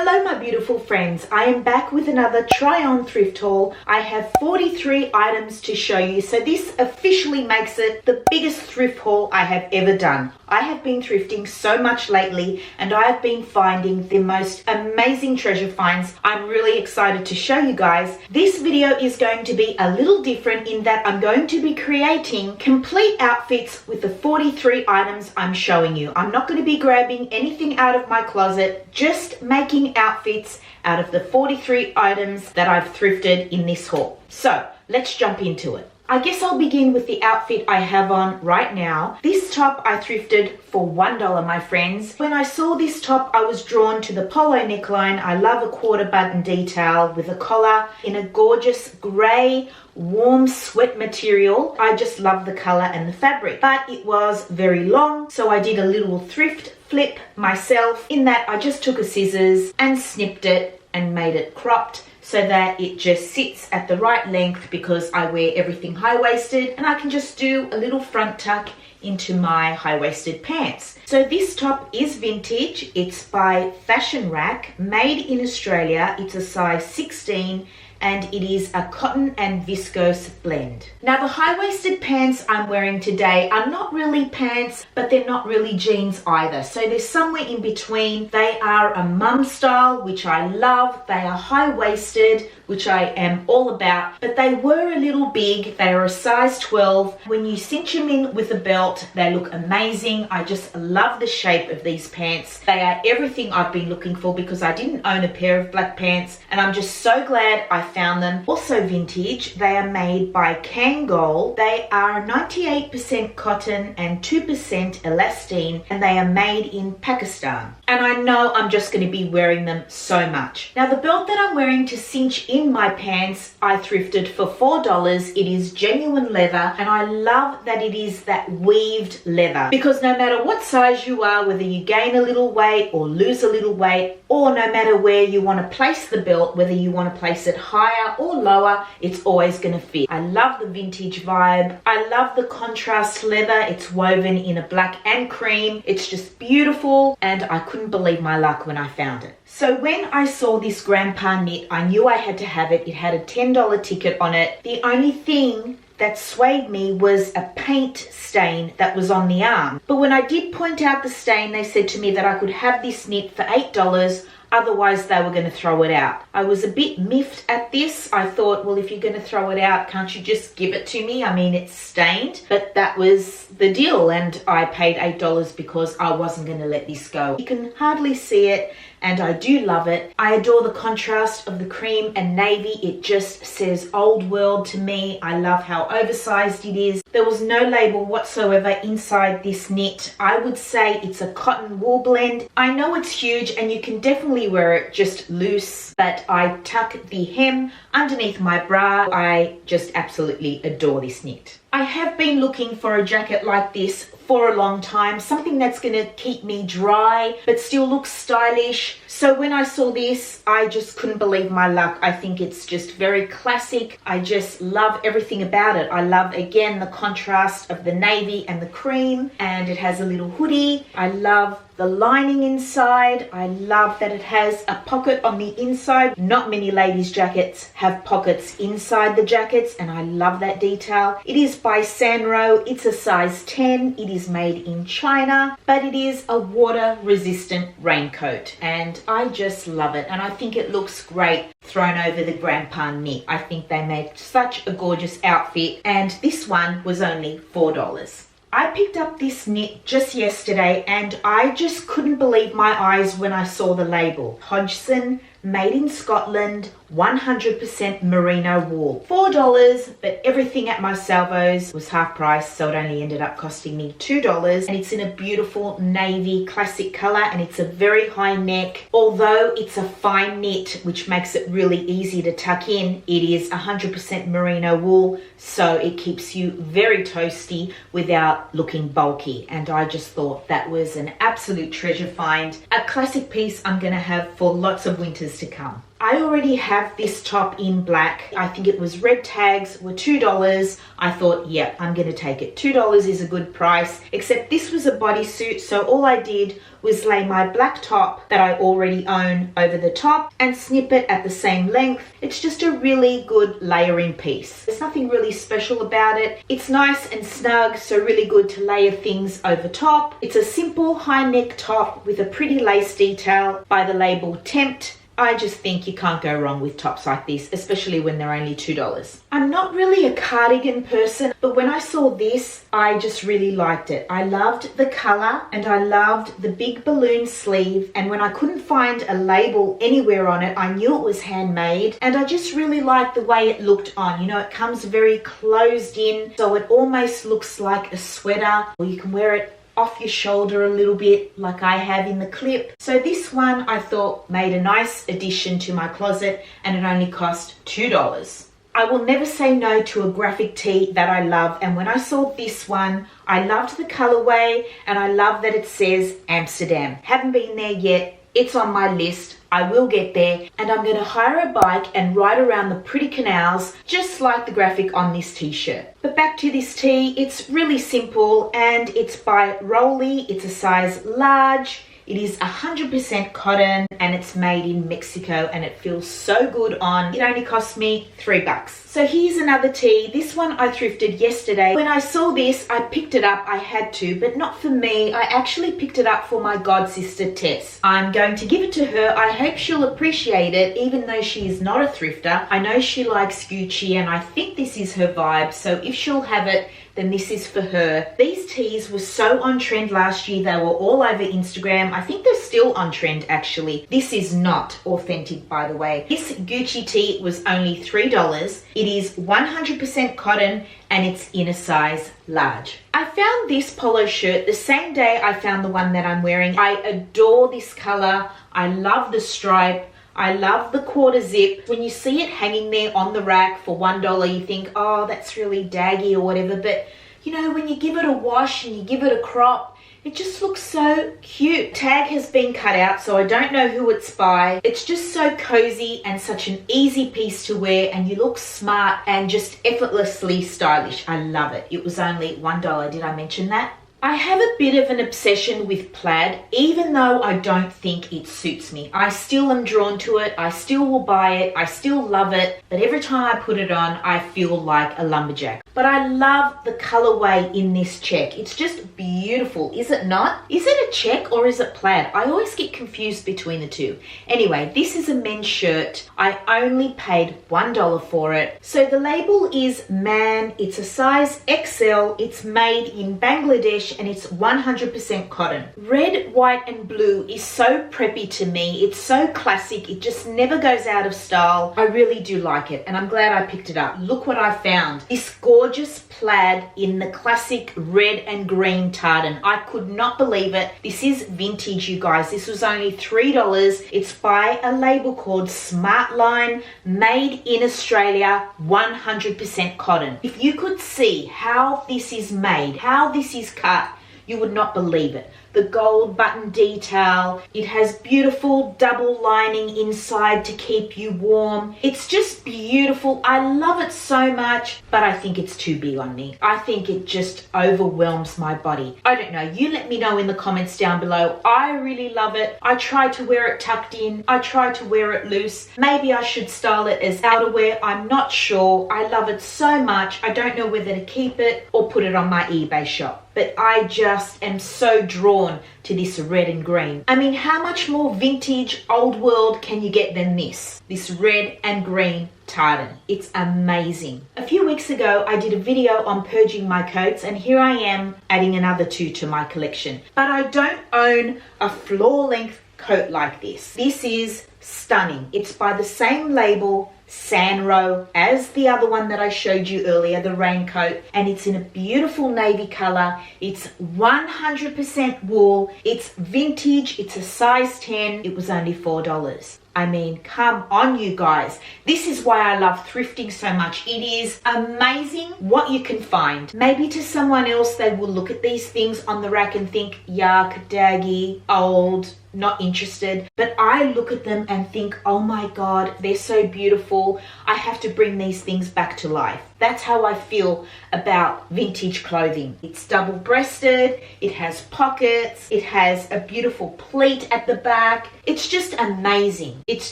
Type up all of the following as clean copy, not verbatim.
Hello my beautiful friends, I am back with another try on thrift haul. I have 43 items to show you, so this officially makes it the biggest thrift haul I have ever done. I have been thrifting so much lately and I have been finding the most amazing treasure finds. I'm really excited to show you guys. This video is going to be a little different in that I'm going to be creating complete outfits with the 43 items I'm showing you. I'm not going to be grabbing anything out of my closet, just making outfits out of the 43 items that I've thrifted in this haul. So let's jump into it. I guess I'll begin with the outfit I have on right now. This top I thrifted for $1, my friends. When I saw this top, I was drawn to the polo neckline. I love a quarter button detail with a collar in a gorgeous grey, warm sweat material. I just love the color and the fabric, but it was very long, so I did a little thrift flip myself in that I just took a scissors and snipped it and made it cropped so that it just sits at the right length because I wear everything high-waisted and I can just do a little front tuck into my high-waisted pants. So this top is vintage. It's by Fashion Rack, made in Australia. It's a size 16 and it is a cotton and viscose blend. Now the high-waisted pants I'm wearing today are not really pants, but they're not really jeans either. So they're somewhere in between. They are a mum style, which I love. They are high-waisted, which I am all about, but they were a little big. They are a size 12. When you cinch them in with a belt, they look amazing. I just love the shape of these pants. They are everything I've been looking for because I didn't own a pair of black pants and I'm just so glad I found them. Also vintage. They are made by Canon. They are 98% cotton and 2% elastane and they are made in Pakistan. And I know I'm just going to be wearing them so much. Now the belt that I'm wearing to cinch in my pants, I thrifted for $4. It is genuine leather and I love that it is that weaved leather because no matter what size you are, whether you gain a little weight or lose a little weight, or no matter where you want to place the belt, whether you want to place it higher or lower, it's always going to fit. I love the vintage vibe. I love the contrast leather. It's woven in a black and cream. It's just beautiful and I couldn't believe my luck when I found it. So when I saw this grandpa knit, I knew I had to have it. It had a $10 ticket on it. The only thing that swayed me was a paint stain that was on the arm. But when I did point out the stain, they said to me that I could have this knit for $8. Otherwise, they were going to throw it out. I was a bit miffed at this. I thought, well, if you're going to throw it out, can't you just give it to me? I mean, it's stained. But that was the deal, and I paid $8 because I wasn't going to let this go. You can hardly see it, and I do love it. I adore the contrast of the cream and navy. It just says old world to me. I love how oversized it is. There was no label whatsoever inside this knit. I would say it's a cotton wool blend. I know it's huge and you can definitely wear it just loose, but I tuck the hem underneath my bra. I just absolutely adore this knit. I have been looking for a jacket like this for a long time, something that's going to keep me dry but still looks stylish. So when I saw this, I just couldn't believe my luck. I think it's just very classic. I just love everything about it. I love, again, the contrast of the navy and the cream, and it has a little hoodie. I love the lining inside. I love that it has a pocket on the inside. Not many ladies' jackets have pockets inside the jackets, and I love that detail. It is by Sanro. It's a size 10. It is made in China, but it is a water-resistant raincoat, and I just love it. And I think it looks great thrown over the grandpa knit. I think they made such a gorgeous outfit, and this one was only $4. I picked up this knit just yesterday and I just couldn't believe my eyes when I saw the label. Hodgson, made in Scotland, 100% merino wool. $4, but everything at my salvos was half price, so it only ended up costing me $2. And it's in a beautiful navy classic color and it's a very high neck. Although it's a fine knit, which makes it really easy to tuck in, it is 100% merino wool, so it keeps you very toasty without looking bulky. And I just thought that was an absolute treasure find. A classic piece I'm gonna have for lots of winters to come. I already have this top in black. I think it was red tags were $2. I thought, yep, I'm gonna take it. $2 is a good price, except this was a bodysuit, so all I did was lay my black top that I already own over the top and snip it at the same length. It's just a really good layering piece. There's nothing really special about it. It's nice and snug, so really good to layer things over top. It's a simple high neck top with a pretty lace detail by the label Tempt. I just think you can't go wrong with tops like this, especially when they're only $2. I'm not really a cardigan person, but when I saw this, I just really liked it. I loved the color and I loved the big balloon sleeve. And when I couldn't find a label anywhere on it, I knew it was handmade. And I just really liked the way it looked on. You know, it comes very closed in, so it almost looks like a sweater, or you can wear it off your shoulder a little bit like I have in the clip. So this one I thought made a nice addition to my closet, and it only cost $2. I will never say no to a graphic tee that I love, and when I saw this one, I loved the colorway and I love that it says Amsterdam. Haven't been there yet. It's on my list. I will get there, and I'm going to hire a bike and ride around the pretty canals just like the graphic on this t-shirt. But back to this tee, it's really simple and it's by Rolly. It's a size large. It is 100% cotton and it's made in Mexico and it feels so good on. It only cost me $3. So here's another tee. This one I thrifted yesterday. When I saw this, I picked it up. I had to, but not for me. I actually picked it up for my god sister Tess. I'm going to give it to her. I hope she'll appreciate it, even though she is not a thrifter. I know she likes Gucci and I think this is her vibe. So if she'll have it, then this is for her. These tees were so on trend last year. They were all over Instagram. I think they're still on trend actually. This is not authentic, by the way. This Gucci tee was only $3. It is 100% cotton and it's in a size large. I found this polo shirt the same day I found the one that I'm wearing. I adore this color. I love the stripe. I love the quarter zip. When you see it hanging there on the rack for $1, you think, oh, that's really daggy or whatever. But, you know, when you give it a wash and you give it a crop, it just looks so cute. Tag has been cut out, so I don't know who it's by. It's just so cozy and such an easy piece to wear, and you look smart and just effortlessly stylish. I love it. It was only $1. Did I mention that? I have a bit of an obsession with plaid, even though I don't think it suits me. I still am drawn to it. I still will buy it. I still love it. But every time I put it on, I feel like a lumberjack. But I love the colorway in this check. It's just beautiful, is it not? Is it a check or is it plaid? I always get confused between the two. Anyway, this is a men's shirt. I only paid $1 for it. So the label is Man. It's a size XL. It's made in Bangladesh and it's 100% cotton. Red, white and blue is so preppy to me. It's so classic. It just never goes out of style. I really do like it and I'm glad I picked it up. Look what I found. This gorgeous plaid in the classic red and green tartan. I could not believe it. This is vintage, you guys. This was only $3. It's by a label called Smartline, made in Australia, 100% cotton. If you could see how this is made, how this is cut, you would not believe it. The gold button detail. It has beautiful double lining inside to keep you warm. It's just beautiful. I love it so much, but I think it's too big on me. I think it just overwhelms my body. I don't know. You let me know in the comments down below. I really love it. I try to wear it tucked in. I try to wear it loose. Maybe I should style it as outerwear. I'm not sure. I love it so much. I don't know whether to keep it or put it on my eBay shop. But I just am so drawn to this red and green. I mean, how much more vintage, old world can you get than this? This red and green tartan. It's amazing. A few weeks ago, I did a video on purging my coats, and here I am adding another 2 to my collection. But I don't own a floor-length coat like this. This is stunning. It's by the same label, Sandro as the other one that I showed you earlier, the raincoat, and it's in a beautiful navy color. It's 100% wool. It's vintage. It's a size 10. It was only $4. I mean, come on, you guys. This is why I love thrifting so much. It is amazing what you can find. Maybe to someone else, they will look at these things on the rack and think, yuck, daggy, old, not interested. But I look at them and think, oh my God, they're so beautiful. I have to bring these things back to life. That's how I feel about vintage clothing. It's double-breasted, it has pockets, it has a beautiful pleat at the back. It's just amazing. It's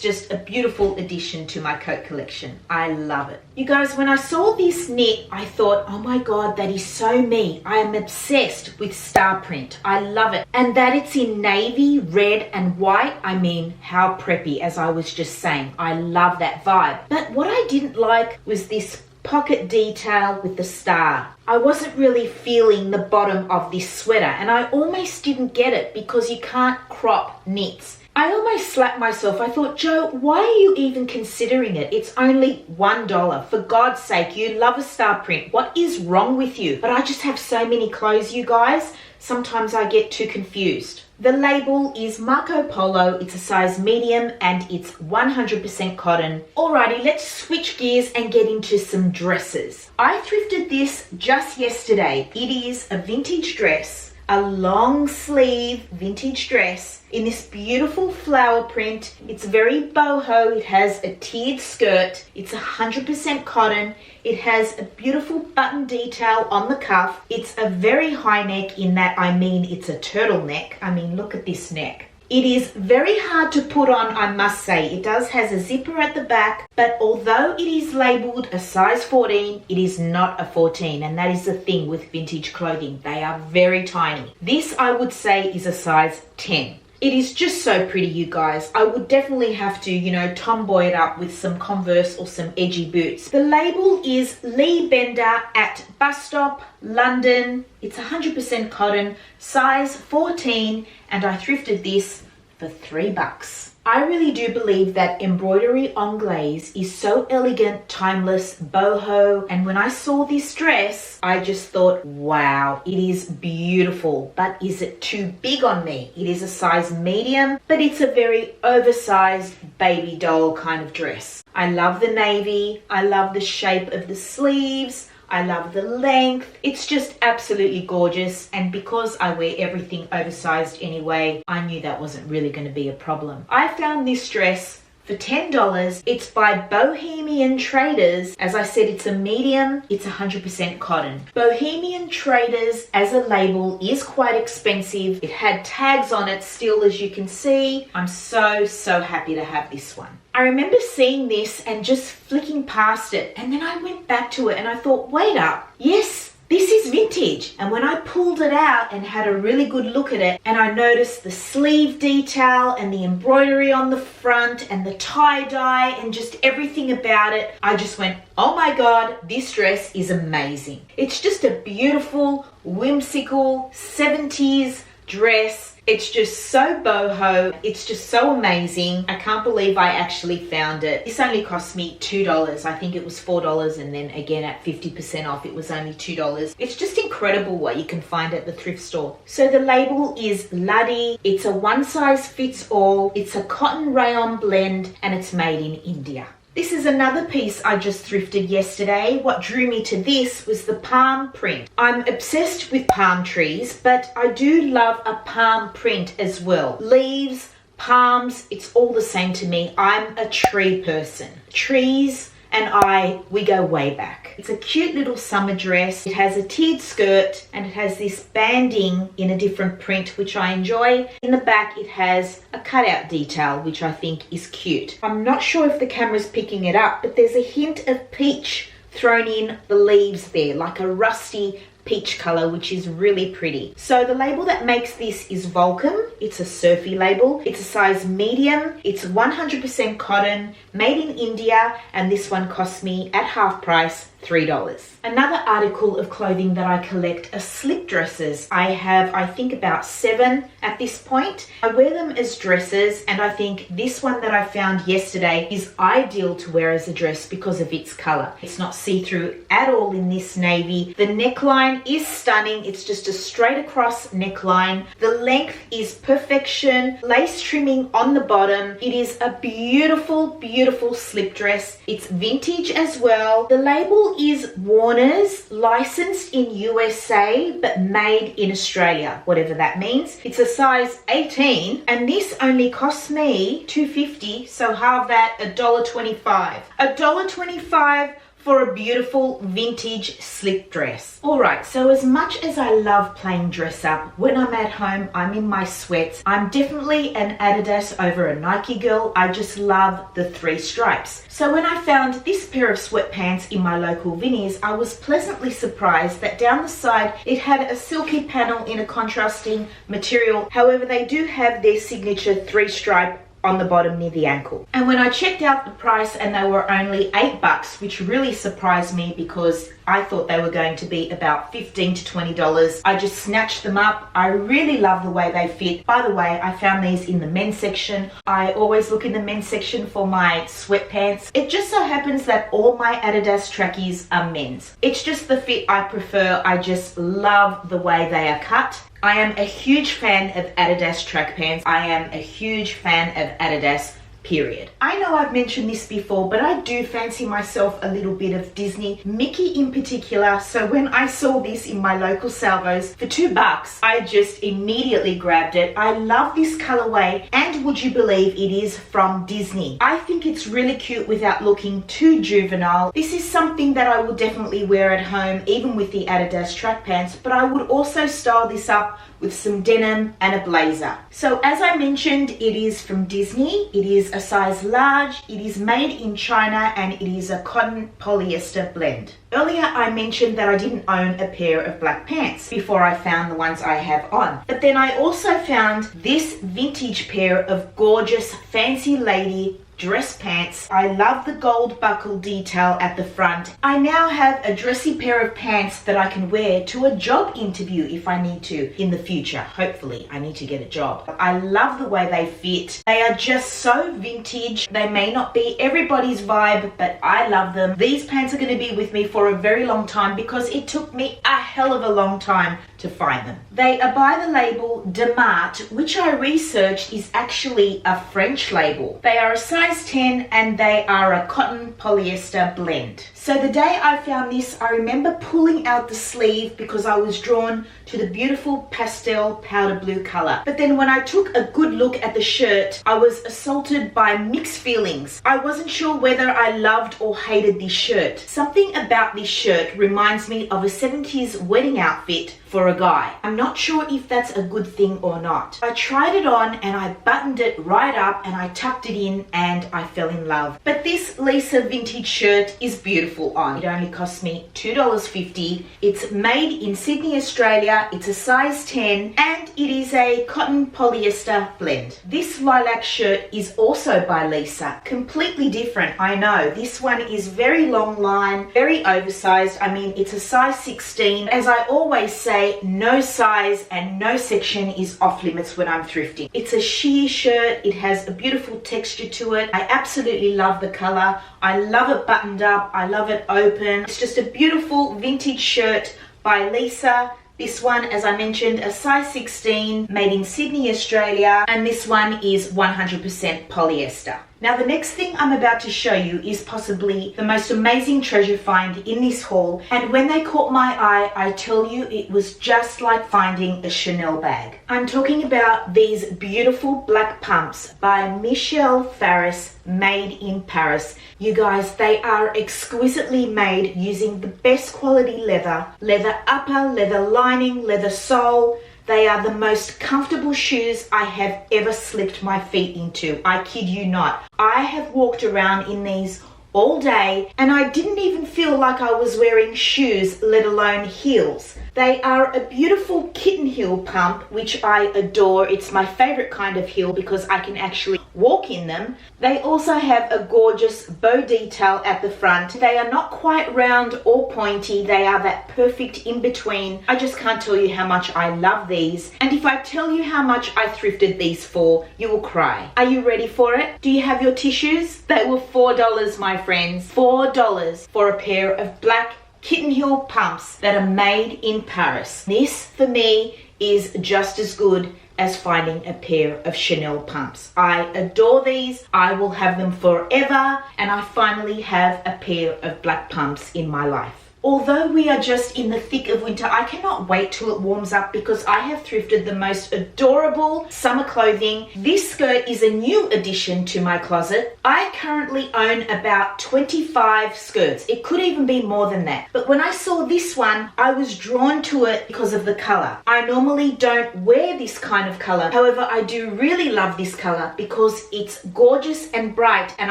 just a beautiful addition to my coat collection. I love it. You guys, when I saw this knit, I thought, oh my God, that is so me. I am obsessed with star print. I love it. And that it's in navy, red and white, I mean, how preppy, as I was just saying. I love that vibe. But what I didn't like was this pocket detail with the star. I wasn't really feeling the bottom of this sweater, and I almost didn't get it because you can't crop knits. I almost slapped myself. I thought, Jo, why are you even considering it? It's only $1. For God's sake, you love a star print. What is wrong with you? But I just have so many clothes, you guys. Sometimes I get too confused. The label is Marco Polo. It's a size medium and it's 100% cotton. Alrighty, let's switch gears and get into some dresses. I thrifted this just yesterday. It is a vintage dress, a long sleeve vintage dress in this beautiful flower print. It's very boho. It has a tiered skirt. It's 100% cotton. It has a beautiful button detail on the cuff. It's a very high neck in that, I mean, it's a turtleneck. I mean, look at this neck. It is very hard to put on, I must say. It does has a zipper at the back, but although it is labeled a size 14, it is not a 14, and that is the thing with vintage clothing. They are very tiny. This, I would say, is a size 10. It is just so pretty, you guys. I would definitely have to, you know, tomboy it up with some Converse or some edgy boots. The label is Lee Bender at Bus Stop, London. It's 100% cotton, size 14, and I thrifted this for $3. I really do believe that embroidery anglaise is so elegant, timeless, boho, and when I saw this dress, I just thought, wow, it is beautiful, but is it too big on me? It is a size medium, but it's a very oversized baby doll kind of dress. I love the navy, I love the shape of the sleeves, I love the length. It's just absolutely gorgeous, and because I wear everything oversized anyway, I knew that wasn't really going to be a problem. I found this dress for $10. It's by Bohemian Traders. As I said, it's a medium. It's 100% cotton. Bohemian Traders as a label is quite expensive. It had tags on it still, as you can see. I'm so happy to have this one. I remember seeing this and just flicking past it, and then I went back to it and I thought, wait up, yes, this is vintage. And when I pulled it out and had a really good look at it, and I noticed the sleeve detail and the embroidery on the front and the tie-dye and just everything about it, I just went, oh my God, this dress is amazing. It's just a beautiful, whimsical 70s dress. It's just so boho. It's just so amazing. I can't believe I actually found it. This only cost me $2. I think it was $4, and then again at 50% off, it was only $2. It's just incredible what you can find at the thrift store. So the label is Luddy. It's a one size fits all. It's a cotton rayon blend, and it's made in India. This is another piece I just thrifted yesterday. What drew me to this was the palm print. I'm obsessed with palm trees, but I do love a palm print as well. Leaves, palms, it's all the same to me. I'm a tree person. Trees and we go way back. It's a cute little summer dress. It has a tiered skirt and it has this banding in a different print, which I enjoy. In the back, it has a cutout detail, which I think is cute. I'm not sure if the camera's picking it up, but there's a hint of peach thrown in the leaves there, like a rusty peach color, which is really pretty. So the label that makes this is Volcom. It's a surfy label. It's a size medium. It's 100% cotton, made in India, and this one cost me at half price $3. Another article of clothing that I collect are slip dresses. I have, I think, about 7 at this point. I wear them as dresses, and I think this one that I found yesterday is ideal to wear as a dress because of its color. It's not see-through at all in this navy. The neckline is stunning. It's just a straight across neckline. The length is perfection. Lace trimming on the bottom. It is a beautiful, beautiful slip dress. It's vintage as well. The label is Warner's, licensed in USA but made in Australia, whatever that means. It's a size 18, and this only cost me $2.50, so half that, $1.25. $1.25 for a beautiful vintage slip dress. Alright, so as much as I love playing dress up, when I'm at home, I'm in my sweats. I'm definitely an Adidas over a Nike girl. I just love the 3 stripes. So when I found this pair of sweatpants in my local Vinnie's, I was pleasantly surprised that down the side it had a silky panel in a contrasting material. However, they do have their signature 3-stripe on the bottom near the ankle. And when I checked out the price, and they were only $8, which really surprised me because I thought they were going to be about $15 to $20. I just snatched them up. I really love the way they fit. By the way, I found these in the men's section. I always look in the men's section for my sweatpants. It just so happens that all my Adidas trackies are men's. It's just the fit I prefer. I just love the way they are cut. I am a huge fan of Adidas track pants. I am a huge fan of Adidas, period. I know I've mentioned this before, but I do fancy myself a little bit of Disney, Mickey in particular. So when I saw this in my local Salvos for $2, I just immediately grabbed it. I love this colorway, and would you believe it is from Disney? I think it's really cute without looking too juvenile. This is something that I will definitely wear at home, even with the Adidas track pants, but I would also style this up with some denim and a blazer. So as I mentioned, it is from Disney. It is a size large. It is made in China, and it is a cotton polyester blend. Earlier I mentioned that I didn't own a pair of black pants before I found the ones I have on. But then I also found this vintage pair of gorgeous fancy lady dress pants. I love the gold buckle detail at the front. I now have a dressy pair of pants that I can wear to a job interview if I need to in the future. Hopefully, I need to get a job. I love the way they fit. They are just so vintage. They may not be everybody's vibe, but I love them. These pants are going to be with me for a very long time because it took me a hell of a long time to find them. They are by the label Demart, which I researched is actually a French label. They are a size 10, and they are a cotton polyester blend. So the day I found this, I remember pulling out the sleeve because I was drawn to the beautiful pastel powder blue color. But then when I took a good look at the shirt, I was assaulted by mixed feelings. I wasn't sure whether I loved or hated this shirt. Something about this shirt reminds me of a 70s wedding outfit for a guy. I'm not sure if that's a good thing or not. I tried it on and I buttoned it right up and I tucked it in and I fell in love. But this Lisa vintage shirt is beautiful on. It only cost me $2.50. It's made in Sydney, Australia. It's a size 10 and it is a cotton polyester blend. This lilac shirt is also by Lisa. Completely different, I know. This one is very long line, very oversized. I mean, it's a size 16. As I always say, no size and no section is off limits when I'm thrifting. It's a sheer shirt. It has a beautiful texture to it. I absolutely love the color. I love it buttoned up. I love it open. It's just a beautiful vintage shirt by Lisa. This one, as I mentioned, a size 16, made in Sydney, Australia, and this one is 100% polyester. Now the next thing I'm about to show you is possibly the most amazing treasure find in this haul, and when they caught my eye, I tell you it was just like finding a Chanel bag. I'm talking about these beautiful black pumps by Michelle Faris, made in Paris. You guys, they are exquisitely made using the best quality leather, leather upper, leather lining, leather sole. They are the most comfortable shoes I have ever slipped my feet into. I kid you not. I have walked around in these all day and I didn't even feel like I was wearing shoes, let alone heels. They are a beautiful kitten heel pump, which I adore. It's my favorite kind of heel because I can actually walk in them. They also have a gorgeous bow detail at the front. They are not quite round or pointy. They are that perfect in between. I just can't tell you how much I love these. And if I tell you how much I thrifted these for, you will cry. Are you ready for it? Do you have your tissues? They were $4, my friends. $4 for a pair of black kitten heel pumps that are made in Paris. This, for me, is just as good as finding a pair of Chanel pumps. I adore these. I will have them forever, and I finally have a pair of black pumps in my life. Although we are just in the thick of winter, I cannot wait till it warms up because I have thrifted the most adorable summer clothing. This skirt is a new addition to my closet. I currently own about 25 skirts. It could even be more than that. But when I saw this one, I was drawn to it because of the color. I normally don't wear this kind of color. However, I do really love this color because it's gorgeous and bright, and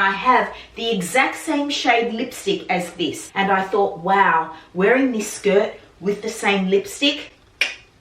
I have the exact same shade lipstick as this. And I thought, wow, wearing this skirt with the same lipstick.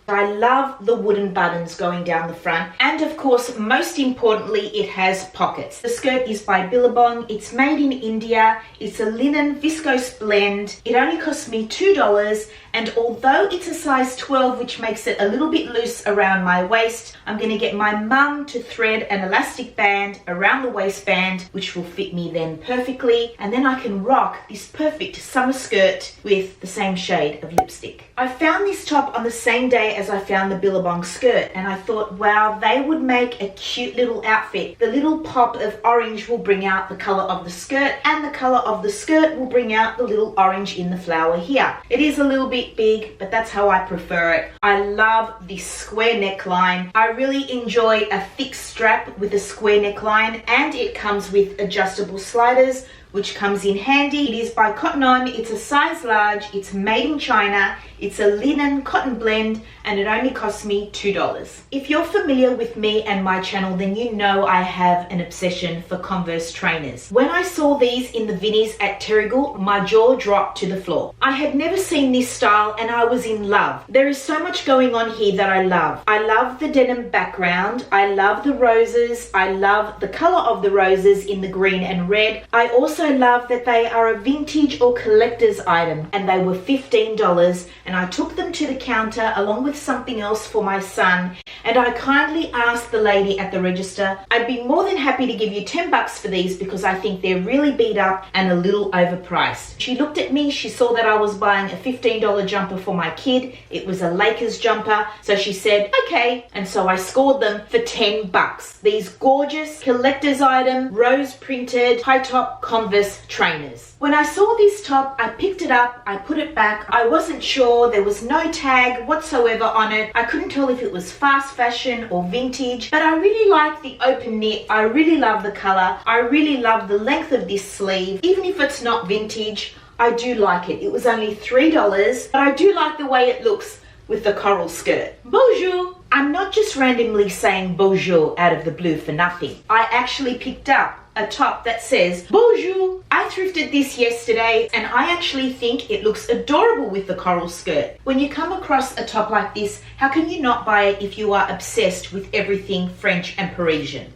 I love the wooden buttons going down the front, and of course, most importantly, it has pockets. The skirt is by Billabong. It's made in India. It's a linen viscose blend. It only cost me $2, and although it's a size 12, which makes it a little bit loose around my waist, I'm going to get my mum to thread an elastic band around the waistband, which will fit me then perfectly, and then I can rock this perfect summer skirt with the same shade of lipstick. I found this top on the same day as I found the Billabong skirt, and I thought, wow, they would make a cute little outfit. The little pop of orange will bring out the color of the skirt, and the color of the skirt will bring out the little orange in the flower here. It is a little bit big, but that's how I prefer it. I love this square neckline. I really enjoy a thick strap with a square neckline, and it comes with adjustable sliders, which comes in handy. It is by Cotton On. It's a size large. It's made in China. It's a linen cotton blend, and it only cost me $2. If you're familiar with me and my channel, then you know I have an obsession for Converse trainers. When I saw these in the Vinnies at Terrigal, my jaw dropped to the floor. I had never seen this style, and I was in love. There is so much going on here that I love. I love the denim background. I love the roses. I love the color of the roses in the green and red. I also love that they are a vintage or collector's item, and they were $15, and I took them to the counter along with something else for my son, and I kindly asked the lady at the register, I'd be more than happy to give you $10 for these because I think they're really beat up and a little overpriced. She looked at me, she saw that I was buying a $15 jumper for my kid. It was a Lakers jumper, so she said, okay, and so I scored them for $10. These gorgeous collector's item, rose printed, high top Converse trainers. When I saw this top, I picked it up, I put it back. I wasn't sure, there was no tag whatsoever on it. I couldn't tell if it was fast fashion or vintage, but I really like the open knit. I really love the color. I really love the length of this sleeve. Even if it's not vintage, I do like it. It was only $3, but I do like the way it looks with the coral skirt. Bonjour! I'm not just randomly saying bonjour out of the blue for nothing. I actually picked up a top that says bonjour. I thrifted this yesterday, and I actually think it looks adorable with the coral skirt. When you come across a top like this, how can you not buy it if you are obsessed with everything French and Parisian?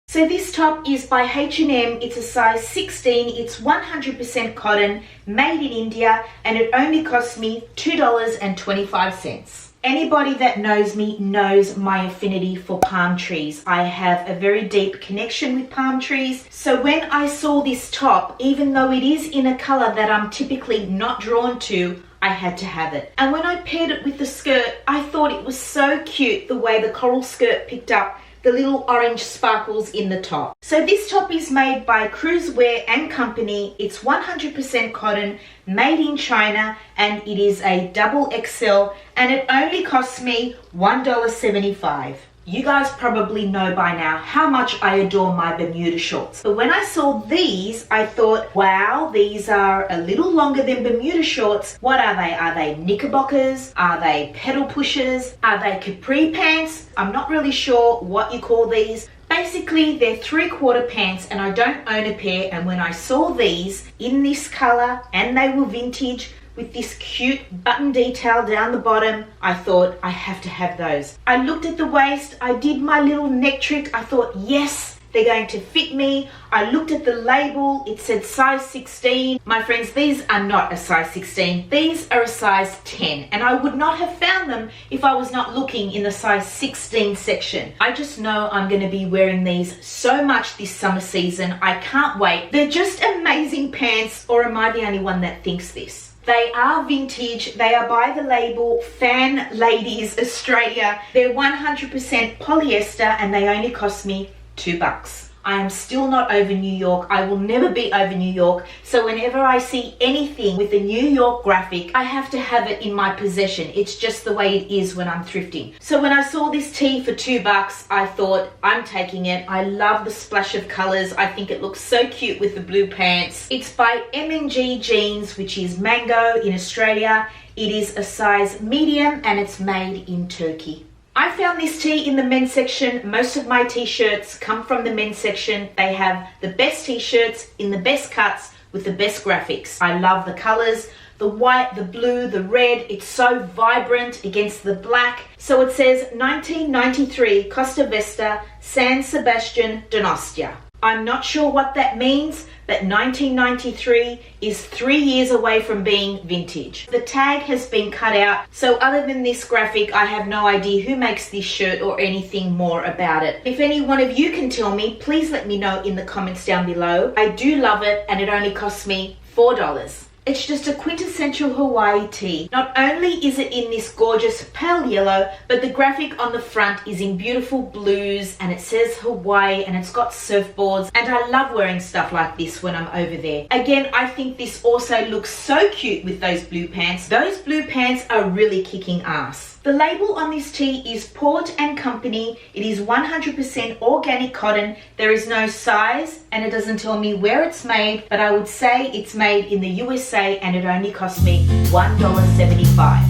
So this top is by H&M. It's a size 16. It's 100% cotton, made in India, and it only cost me $2.25. Anybody that knows me knows my affinity for palm trees. I have a very deep connection with palm trees. So when I saw this top, even though it is in a color that I'm typically not drawn to, I had to have it. And when I paired it with the skirt, I thought it was so cute the way the coral skirt picked up the little orange sparkles in the top. So this top is made by Knitwear and Company. It's 100% cotton, made in China, and it is a double XL, and it only costs me $1.75. You guys probably know by now how much I adore my Bermuda shorts. But when I saw these, I thought, wow, these are a little longer than Bermuda shorts. What are they? Are they knickerbockers? Are they pedal pushers? Are they capri pants? I'm not really sure what you call these. Basically, they're 3/4 pants, and I don't own a pair. And when I saw these in this color, and they were vintage, with this cute button detail down the bottom, I thought I have to have those. I looked at the waist, I did my little neck trick. I thought, yes, They're going to fit me. I looked at the label, it said size 16. My friends, these are not a size 16. These are a size 10, and I would not have found them if I was not looking in the size 16 section. I just know I'm going to be wearing these so much this summer season. I can't wait. They're just amazing pants, or am I the only one that thinks this? They are vintage. They are by the label Fan Ladies Australia. They're 100% polyester, and they only cost me $2. I am still not over New York. I will never be over New York. So whenever I see anything with a New York graphic, I have to have it in my possession. It's just the way it is when I'm thrifting. So when I saw this tee for $2, I thought, I'm taking it. I love the splash of colors. I think it looks so cute with the blue pants. It's by M&G Jeans, which is Mango in Australia. It is a size medium and it's made in Turkey. I found this tee in the men's section. Most of my t-shirts come from the men's section. They have the best t-shirts in the best cuts with the best graphics. I love the colors, the white, the blue, the red. It's so vibrant against the black. So it says 1993 Costa Vesta, San Sebastian, Donostia. I'm not sure what that means, but 1993 is 3 years away from being vintage. The tag has been cut out, so other than this graphic, I have no idea who makes this shirt or anything more about it. If any one of you can tell me, please let me know in the comments down below. I do love it, and it only costs me $4. It's just a quintessential Hawaii tee. Not only is it in this gorgeous pale yellow, but the graphic on the front is in beautiful blues, and it says Hawaii, and it's got surfboards, and I love wearing stuff like this when I'm over there. Again, I think this also looks so cute with those blue pants. Those blue pants are really kicking ass. The label on this tee is Port and Company. It is 100% organic cotton. There is no size, and it doesn't tell me where it's made, but I would say it's made in the USA, and it only cost me $1.75.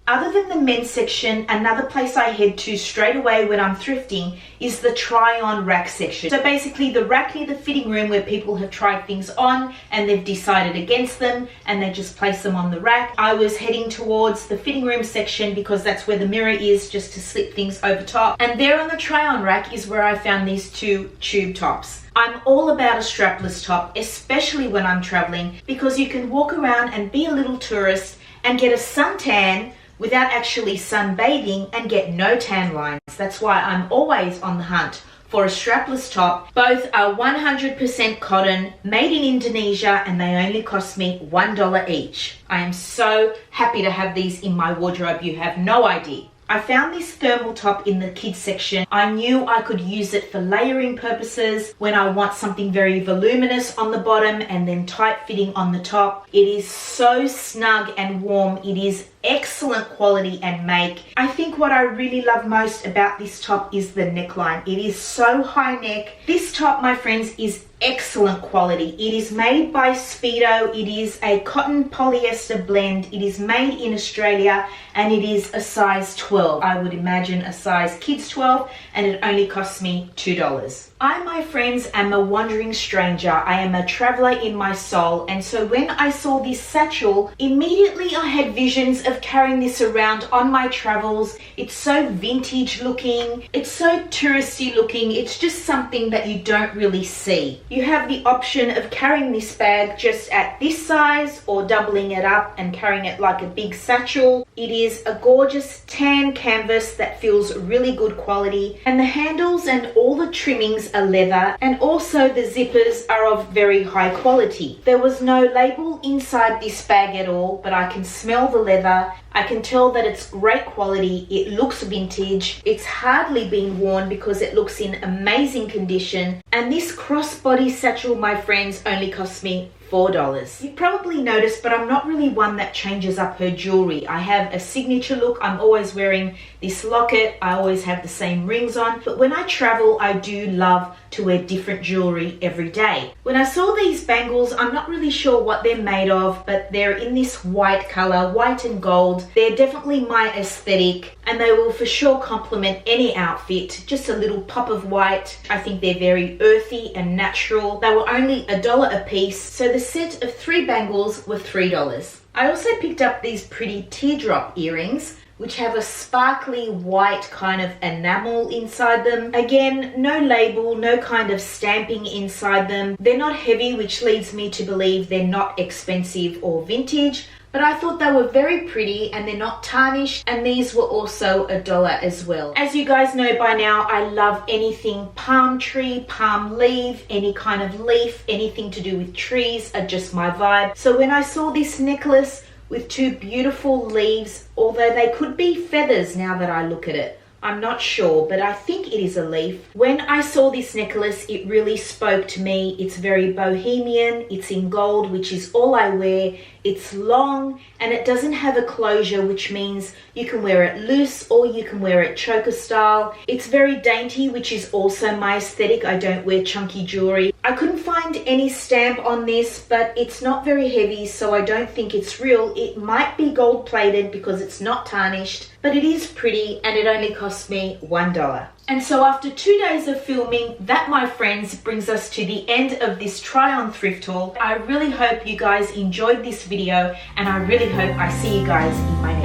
Other than the men's section, another place I head to straight away when I'm thrifting is the try-on rack section. So basically the rack near the fitting room where people have tried things on and they've decided against them and they just place them on the rack. I was heading towards the fitting room section because that's where the mirror is, just to slip things over top. And there on the try-on rack is where I found these two tube tops. I'm all about a strapless top, especially when I'm traveling, because you can walk around and be a little tourist and get a suntan without actually sunbathing and get no tan lines. That's why I'm always on the hunt for a strapless top. Both are 100% cotton, made in Indonesia, and they only cost me $1 each. I am so happy to have these in my wardrobe, you have no idea. I found this thermal top in the kids section. I knew I could use it for layering purposes when I want something very voluminous on the bottom and then tight fitting on the top. It is so snug and warm. It is excellent quality and make. I think what I really love most about this top is the neckline. It is so high neck. This top, my friends, is excellent quality. It is made by Speedo. It is a cotton polyester blend. It is made in Australia and it is a size 12. I would imagine a size kids 12, and it only costs me $2. I, my friends, am a wandering stranger. I am a traveler in my soul, and so when I saw this satchel, immediately I had visions of carrying this around on my travels. It's so vintage looking, it's so touristy looking, it's just something that you don't really see. You have the option of carrying this bag just at this size or doubling it up and carrying it like a big satchel. It is a gorgeous tan canvas that feels really good quality, and the handles and all the trimmings are leather, and also the zippers are of very high quality. There was no label inside this bag at all, but I can smell the leather. I can tell that it's great quality. It looks vintage. It's hardly been worn because it looks in amazing condition. And this crossbody satchel, my friends, only cost me $4. You probably noticed, but I'm not really one that changes up her jewelry. I have a signature look. I'm always wearing this locket. I always have the same rings on. But when I travel, I do love to wear different jewelry every day. When I saw these bangles, I'm not really sure what they're made of, but they're in this white color, white and gold. They're definitely my aesthetic, and they will for sure complement any outfit. Just a little pop of white. I think they're very earthy and natural. They were only $1 a piece, so the set of 3 bangles were $3. I also picked up these pretty teardrop earrings, which have a sparkly white kind of enamel inside them. Again, no label, no kind of stamping inside them. They're not heavy, which leads me to believe they're not expensive or vintage. But I thought they were very pretty and they're not tarnished, and these were also $1 as well. As you guys know by now, I love anything palm tree, palm leaf, any kind of leaf, anything to do with trees are just my vibe. So when I saw this necklace with two beautiful leaves, although they could be feathers now that I look at it, I'm not sure, but I think it is a leaf. When I saw this necklace, it really spoke to me. It's very bohemian, it's in gold, which is all I wear. It's long and it doesn't have a closure, which means you can wear it loose or you can wear it choker style. It's very dainty, which is also my aesthetic. I don't wear chunky jewelry. I couldn't find any stamp on this, but it's not very heavy, so I don't think it's real. It might be gold plated because it's not tarnished, but it is pretty and it only cost me $1. And so after 2 days of filming, that, my friends, brings us to the end of this try on thrift haul. I really hope you guys enjoyed this video and I really hope I see you guys in my next